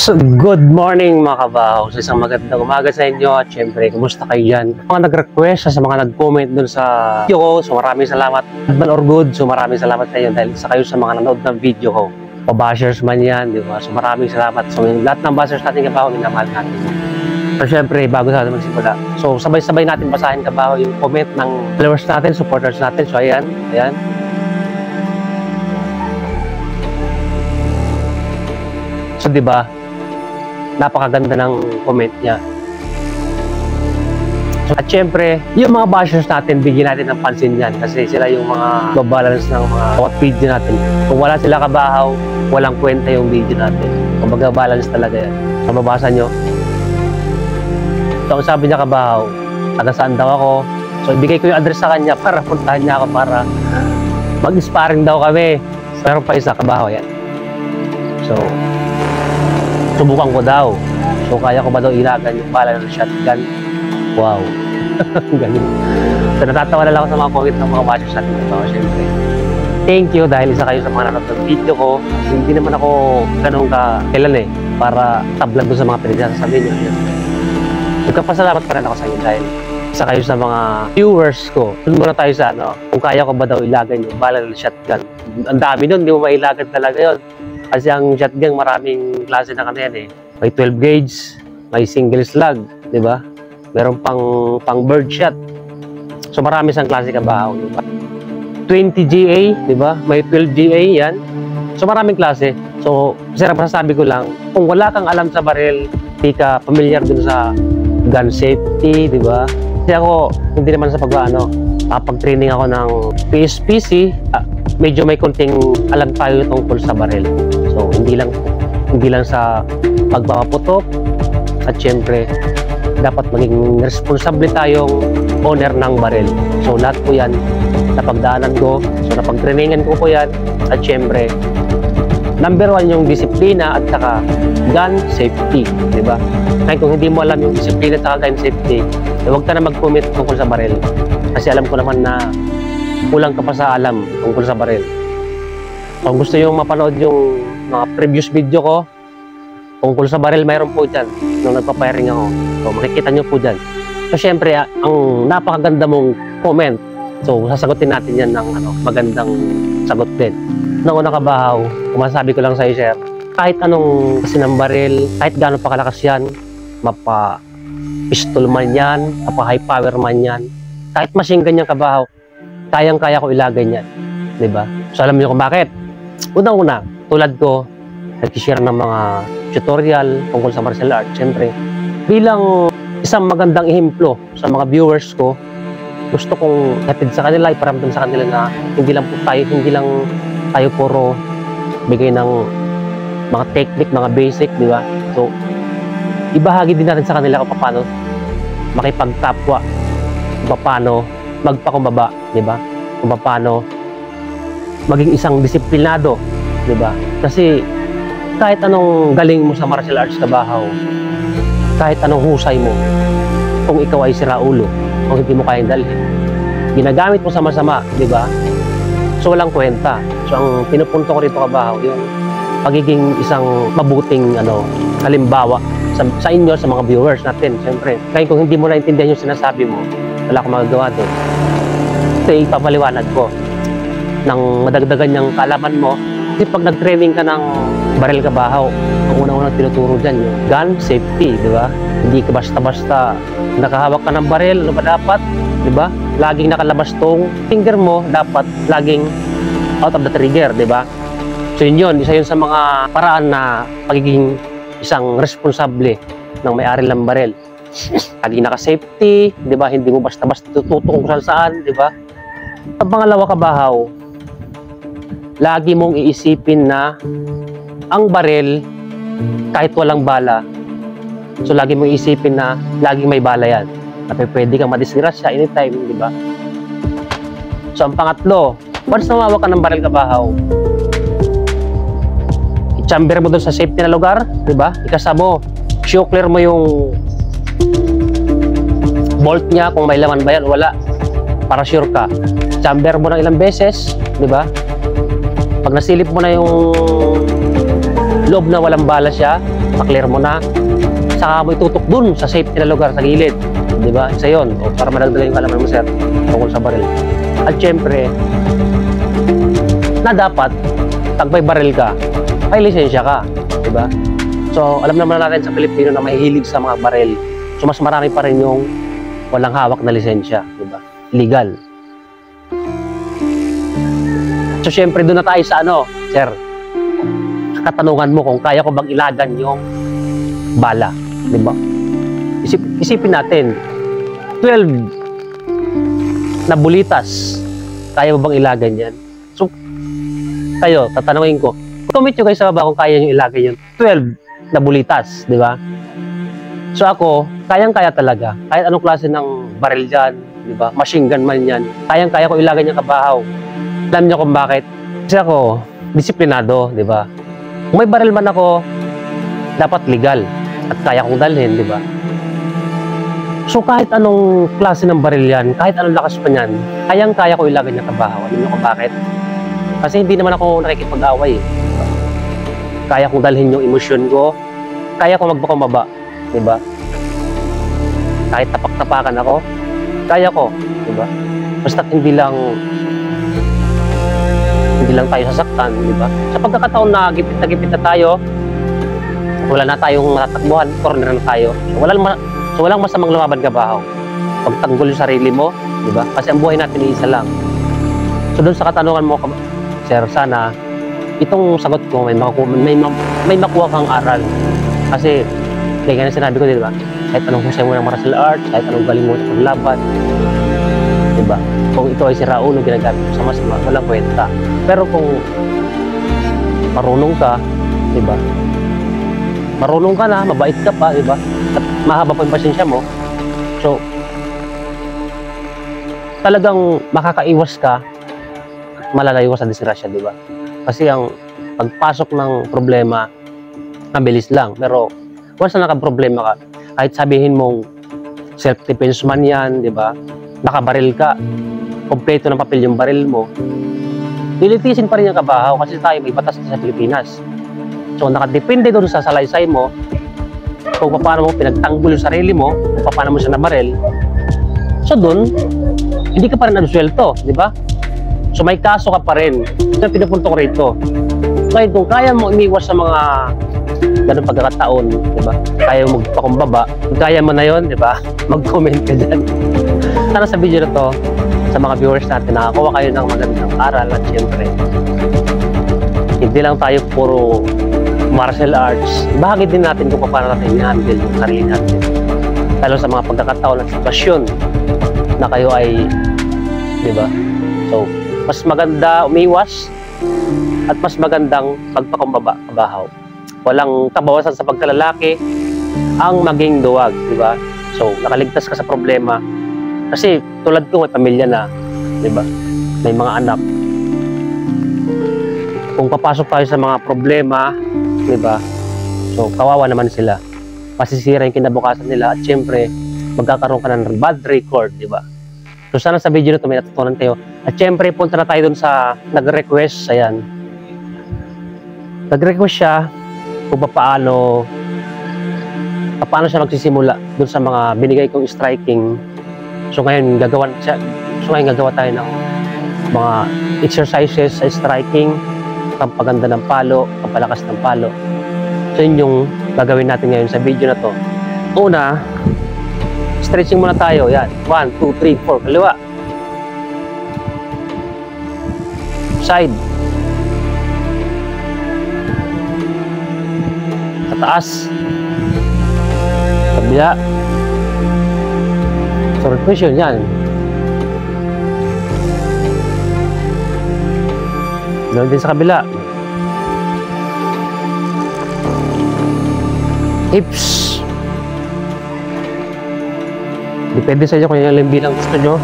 So, good morning mga kabaho. Sa isang magandang umaga sa inyo at syempre, kumusta kayo dyan? Mga nag-request sa mga nag-comment dun sa video ko, so maraming salamat. Bad or good, so maraming salamat sa inyo dahil isa kayo sa mga nanood ng video ko. Pa-bashers man yan, di ba? So maraming salamat. So lahat ng bashers natin kabaho, minamahal natin. So syempre, bago sa atin magsimula. So sabay-sabay natin basahin kabaho yung comment ng followers natin, supporters natin. So ayan. So, di ba? Napakaganda ng comment niya. So, at syempre, yung mga bashers natin, bigyan natin ng pansin yan kasi sila yung mga babalance ng mga video natin. Kung wala sila kabahaw, walang kwenta yung video natin. Kung mag-balance talaga yan. So, mabasa nyo. So, ang sabi niya kabahaw, taga saan daw ako. So, ibigay ko yung address sa kanya para puntahan niya ako para mag-sparring daw kami. Meron pa isa kabahaw yan. So, subukan ko daw. So, kaya ko ba daw ilagan yung bala ng shotgun? Wow. Galing. So, natatawa na lang ako sa mga comment ng mga bashers natin. Siyempre. Thank you dahil isa kayo sa mga nanonood ng video ko. Kasi hindi naman ako ganun kailan para tablan doon sa mga pinagsasabi nyo. Nagkapasalamat pa rin ako sa inyo dahil isa kayo sa mga viewers ko. Doon muna tayo sa kung kaya ko ba daw ilagan yung bala ng shotgun. Ang dami nun, hindi mo mailagan talaga yun. Kasi ang shotgun, maraming klase na kanyan May 12 gauge, may single slug, di ba? Meron pang bird shot. So marami sang klase kabahaw, di ba? 20 GA, di ba? May 12 GA yan. So maraming klase. So, masasabi ko lang, kung wala kang alam sa baril, hindi ka familiar dun sa gun safety, di ba? Kasi ako, hindi naman sa pag-training ako ng PSPC, medyo may konting alam tayo tungkol sa baril. So, hindi lang sa pagpapaputok at syempre, dapat maging responsable tayong owner ng baril. So, lahat po yan napagdaanan ko. So, napag-trainingan ko po yan. At syempre, number 1 yung disiplina at saka gun safety. Diba? Kaya kung hindi mo alam yung disiplina at saka gun safety, huwag ka na mag-commit tungkol sa baril. Kasi alam ko naman na kulang ka pa sa alam tungkol sa baril. Kung gusto yung mapanood yung mga previous video ko tungkol sa baril, mayroon po dyan nung nagpa-firing ako. So makikita nyo po dyan. So syempre, ang napakaganda mong comment. So sasagutin natin yan ng magandang sagot din. Noong una kabahaw, kumasabi ko lang sa iyo, sir, kahit anong kasi ng baril, kahit gaano pa kalakas yan, mapa-pistol man yan, mapa-high power man yan, kahit machine gun yan kabahaw, kayang-kaya ko ilagay niyan. Diba? So alam niyo kung bakit? Unang-una, tulad ko, nag-share ng mga tutorial tungkol sa martial arts. Siyempre, bilang isang magandang ehemplo sa mga viewers ko, gusto kong hatid sa kanila, iparamdam sa kanila na hindi lang tayo puro bigay ng mga technique, mga basic, di ba? So, ibahagi din natin sa kanila kung paano makipagtapwa, kung paano magpakumbaba, di ba? Kung paano maging isang disiplinado, di ba? Kasi kahit anong galing mo sa martial arts kabahaw, kahit anong husay mo, kung ikaw ay siraulo, kung hindi mo kayang dalhin, ginagamit mo sama-sama, di ba? So walang kwenta. So ang pinupunto ko rito kabahaw, yung pagiging isang mabuting halimbawa sa inyo, sa mga viewers natin, siyempre. Kaya kung hindi mo naintindihan yung sinasabi mo, wala kang magagawa doon. Ito ipapaliwanag ko nang madagdagan niyang kaalaman mo. Kasi pag nag-training ka ng baril kabahaw, ang unang-unang tinuturo dyan yung gun safety, di ba? Hindi ka basta-basta nakahawak ka ng baril, ano ba dapat? Di ba? Laging nakalabas tong finger mo, dapat laging out of the trigger, di ba? So yun, isa yun sa mga paraan na pagiging isang responsable ng may-ari ng baril. Laging naka-safety, di ba? Hindi mo basta-basta tututok kung saan, di ba? Ang pangalawa kabahaw, lagi mong iisipin na ang baril, kahit walang bala, so lagi mong iisipin na laging may bala yan. At pwede kang madisgrasya anytime, di ba? So ang pangatlo, once namawak ka ng baril kabahaw, i-chamber mo doon sa safety na lugar, di ba? Ikasa mo, clear mo yung bolt niya, kung may laman ba yan, wala. Para sure ka. Chamber mo ng ilang beses, di ba? Pag nasilip mo na yung loob na walang bala siya, pa-clear mo na, saka mo itutok dun sa safety na lugar sa gilid. Di ba? Isa yun. O, para madagdagan yung kalaman mo, sir, tungkol sa baril. At syempre, na dapat, pag may baril ka, may lisensya ka. Di ba? So, alam naman natin sa Pilipino na mahihilig sa mga baril. So, mas marami pa rin yung walang hawak na lisensya. Di ba? Illegal. So, syempre, doon na tayo sa sir, katanungan mo kung kaya ko bang ilagan yung bala. Di ba? Isipin natin, 12 na bulitas, kaya mo bang ilagan yan? So, kayo, tatanungin ko, comment nyo kayo sa baba kung kaya nyo ilagay yung 12 na bulitas, di ba? So ako, kayang-kaya talaga, kahit anong klase ng baril dyan, di ba? Machine gun man yan, kayang-kaya ko ilagay yung kabahaw. Alam nyo kung bakit? Kasi ako, disiplinado, di ba? Kung may baril man ako, dapat legal at kaya kong dalhin, di ba? So kahit anong klase ng baril yan, kahit anong lakas pa niyan, kayang-kaya ko ilagay ng kabahaw. Alam niyo kung bakit? Kasi hindi naman ako nakikipag-away. Kaya kong dalhin yung emosyon ko, kaya ko magpakumbaba, di ba? Kahit tapak-tapakan ako, kaya ko, di ba? Basta hindi lang tayo sasaktan, di ba? Sa pagkakataon na gipit na tayo, wala na tayong matatakbuhan, corner na tayo. So walang masamang lumaban kabahaw. Pagtanggol yung sarili mo, di ba? Kasi ang buhay natin isa lang. So doon sa katanungan mo, sir, sana itong sagot ko may makuha kang aral. Kasi kaya nga sinabi ko, di ba? Kahit anong husay mo ng martial arts, kahit anong galing mo sa paglaban, di ba? Kung ito ay si Raul, ginagamit mo sa masama, walang kwenta. Pero kung marunong ka, di ba? Marunong ka na, mabait ka pa, di ba? At mahaba pa yung pasensya mo. So, talagang makakaiwas ka at malalayo ka sa disgrasya, di ba? Kasi ang pagpasok ng problema, mabilis lang. Pero, once na nakaproblema ka, kahit sabihin mong self-defense man yan, di ba? Nakabaril ka, kompleto ng papel yung baril mo, dilitisin pa rin yung kabahaw kasi tayo may batas sa Pilipinas. So, nakadepende doon sa salaysay mo kung paano mo pinagtanggol yung sarili mo, kung paano mo siya nabaril. So, doon, hindi ka pa rin absuelto, di ba? So, may kaso ka pa rin. Ito yung pinupunto ko rito. Ngayon, kung kaya mo umiwas sa mga ganun pagkakataon, di ba? Kaya mo magpakumbaba, kung kaya mo na yun, di ba? Mag-comment ka dyan. Sana sa video na to, sa mga viewers natin, nakakuha kayo ng magandang aral at syempre, hindi lang tayo puro martial arts, bahagi din natin kung paano natin i-handle yung sarili natin. Lalo sa mga pagkakataon at sitwasyon na kayo ay, di ba? So, mas maganda umiwas at mas magandang magpakumbaba, kabahaw. Walang kabawasan sa pagkalalaki ang maging duwag, di ba? So, nakaligtas ka sa problema. Kasi tulad ko, may pamilya na, di ba? May mga anak. Kung papasok tayo sa mga problema, di ba? So, kawawa naman sila. Masisira yung kinabukasan nila at syempre, magkakaroon ka ng bad record, di ba? So, sana sa video na ito may natutunan kayo. At syempre, punta na tayo dun sa nag-request. Ayan. Nag-request siya kung paano siya magsisimula dun sa mga binigay kong striking. So, ngayon, gagawa tayo ng mga exercises sa striking, pampaganda ng palo, pampalakas ng palo. So, yun yung gagawin natin ngayon sa video na to. Una, stretching muna tayo. Yan. 1, 2, 3, 4. Kaliwa. Side. Sa taas. Kabila. So, rotation. Yan. Doon din sa kabila. Hips. Depende sa inyo kung yung bilang gusto nyo.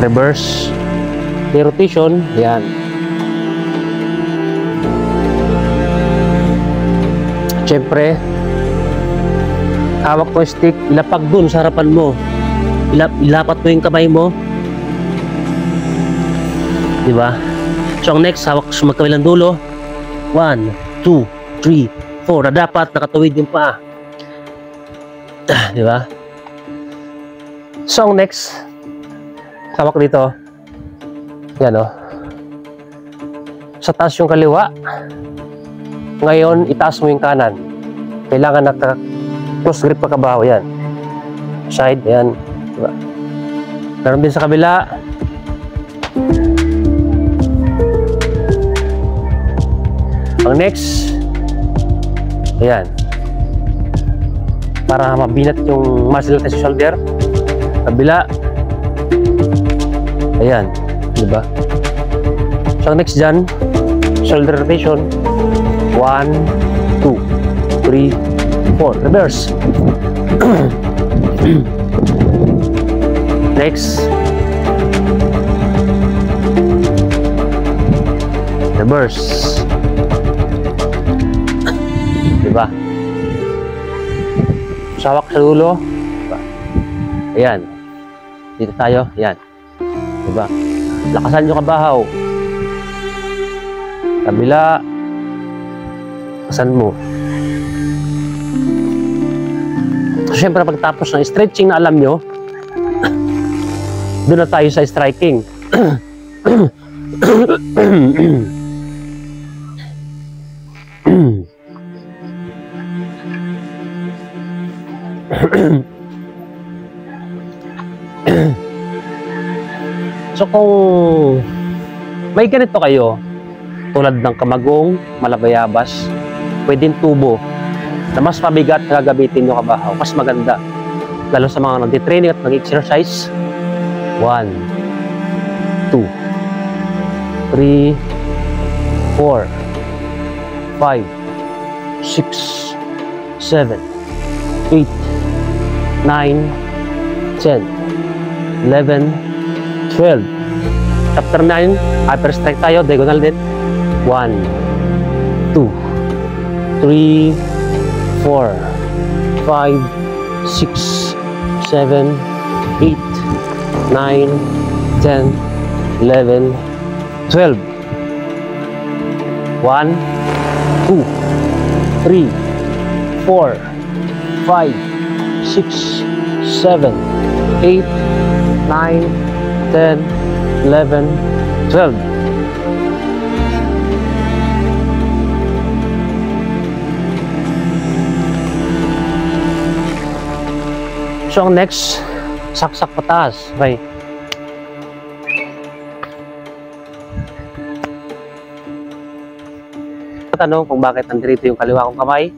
Reverse. May rotation. Yan. Siyempre, hawak mo yung stick, ilapag dun sa harapan mo. Ilapat mo yung kamay mo. Diba? So, ang next, hawak sa magkabilang dulo. 1, 2, 3, 4, na dapat nakatuwid yung paa. Di ba? So, ang next, hawak dito. Yan o. Sa taas yung kaliwa. Ngayon, itaas mo yung kanan. Kailangan naka-close grip pa kabaho. Yan. Side, yan. Diba? Meron din sa kabila. Ang next, ayan. Para mabinat yung muscle natin sa shoulder. Kabila. Ayan. Diba? So, ang next dyan, shoulder rotation. 1, 2, 3, 4. Reverse. Next. Reverse. Diba? Sawak sa dulo. Diba? Ayan. Dito tayo. Ayan. Diba? Lakasan nyo kabahaw. Kabila. Lakasan mo. So, syempre, pagtapos ng stretching na alam nyo, doon na tayo sa striking. So kung may ganito kayo, tulad ng kamagong, malabayabas, pwedeng tubo na mas mabigat na gagamitin nyo kabahaw, mas maganda. Lalo sa mga nagtitraining at nag-exercise. 1, 2, 3, 4, 5, 6, 7, 8, 9, 10, 11, 12. Chapter 9, upper strike tayo, diagonal din. 1, 2, 3, 4, 5, 6, 7, 8, 9, 10, 11, 12. 1, 2, 3, 4, 5, 6, 7, 8, 9, 10, 11, 12. So, ang next, saksak pataas. Okay. Tanong kung bakit nandito yung kaliwa kong kamay.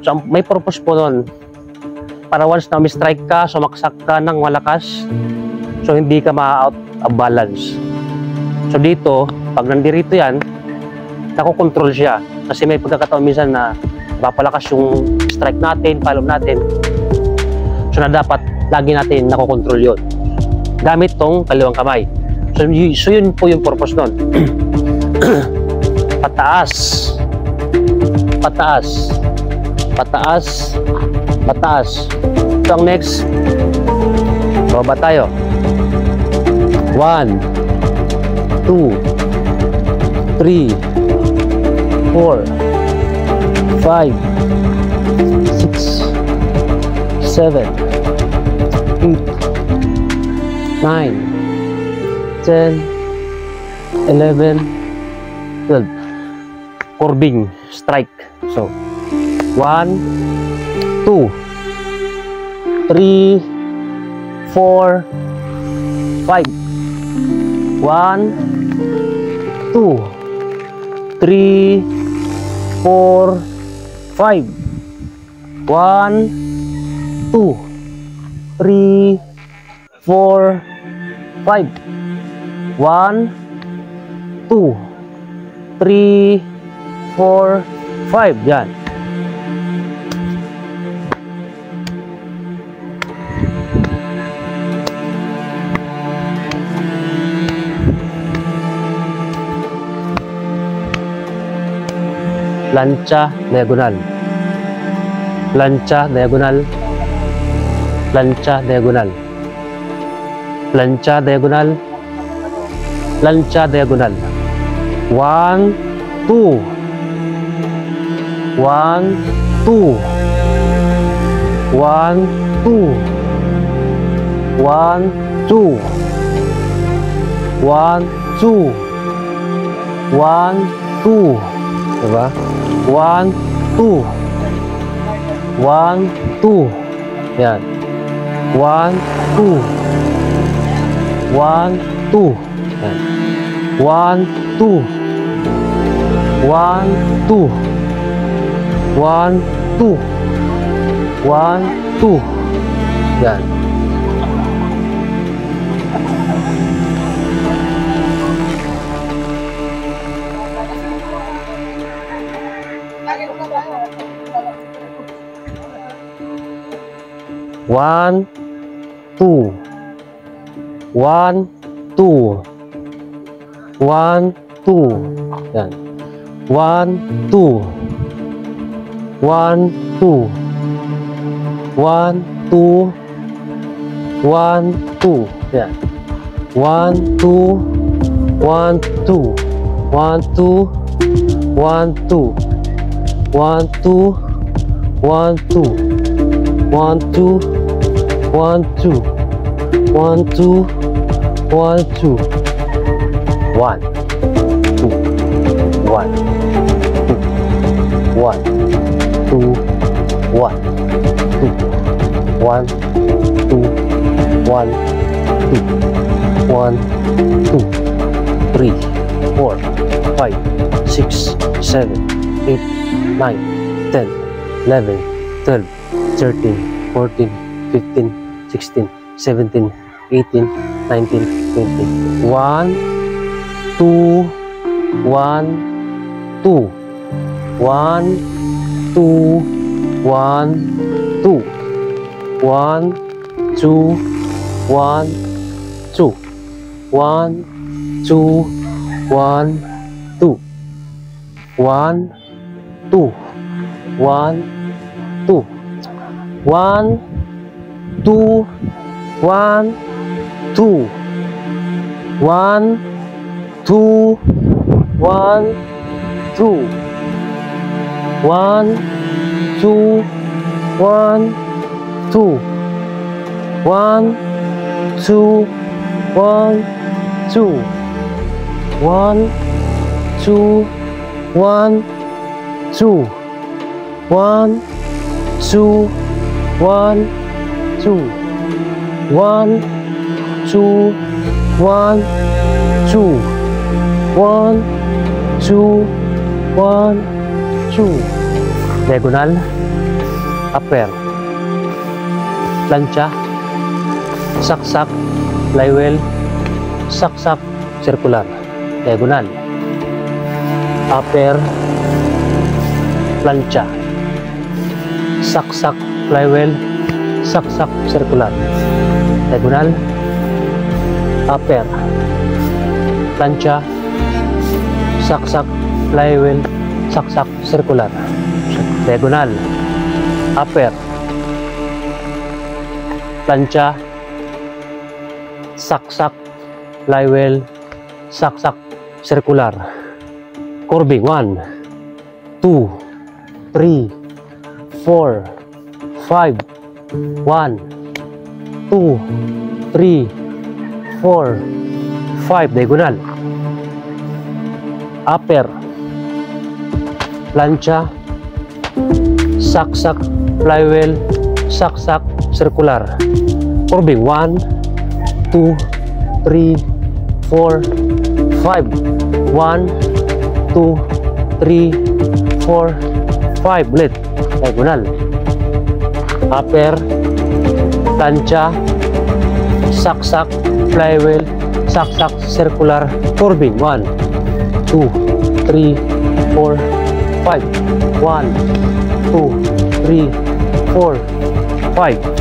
So, may purpose po nun. Para once na strike ka, sumaksak ka ng malakas, so hindi ka ma-out of balance. So dito, pag nandito yan, nakokontrol siya. Kasi may pagkakataon minsan na papalakas yung strike natin, follow natin. So na dapat, lagi natin nakokontrol yun. Gamit tong kaliwang kamay. So yun po yung purpose nun. Pataas. Pataas. Pataas. Pataas. So ang next, baba tayo. 1, 2, 3, 4, 5, 6, 7, 8, 9, 10, 11, 12. Curving strike. So 1, 2, 3, 4, 5. 1, 2, 3, 4, 5. 1, 2, 3, 4, 5. 1, 2, 3, 4, 5. Yan. Plancha, diagonal. Plancha, diagonal. Plancha, diagonal. Plancha, diagonal. Plancha, diagonal. 1, 2, 1, 2. 1, 2. 1, 2. 1, 2. 1, 2. Diba? 1, 2. 1, 2. Yan. 1, 2. 1, 2. Yan. 1, 2. 1, 2. 1, 2. 1, 2. Yan. One, two. 1, 2. 1, 2. Yan. 1, 2. 1, 2. 1, 2. 1, 2. Yan. 1, 2. 1, 2. 1, 2. 1, 2. 1, 2. 1, 2. 1, 2. 1, 2. 1, 2. 1, 2. 1, 2. 1, 2. 1, 2. 1, 2. 1, 2. 1, 2. 1, 2. 3, 4, 5, 6, 7, 8, 9, 10, 11, 12, 13, 14, 15, 16, 17, 18, 19, 20. 1, 2, 1, 2. 1, 2, 1, 2. 1, 2, 1, 2. 1, 2, 1, 2. 1, 2, 1, 2. 1, 2, 1, 2. 1, 2, 1, 2. 1, 2, 1, 2. 1, 2, 1, 2. 1, 2, 1, 2. 1, 2, 1, 2. 1, 2, 1, 2. 1, 2, 1, 2. Diagonal, upper, plancha, saksak, flywheel, saksak, circular. Diagonal, upper, plancha, saksak, flywheel, saksak, circular. Diagonal, upper, plancha, saksak, flywheel, saksak, circular. Diagonal, upper, plancha, saksak, flywheel, saksak, circular. Curving 1, 2, 3, 4, 5. 1, 2, 3, 4, 5. Diagonal, upper, plancha, saksak, flywheel, saksak, circular. Curving 1, 2, 3, 4, 5. 1, 2, 3, 4, 5. Ulit. Diagonal, upper, plancha, saksak, flywheel, saksak, circular. Curving 1, 2, 3, 4, 5. 1, 2, 3, 4, 5.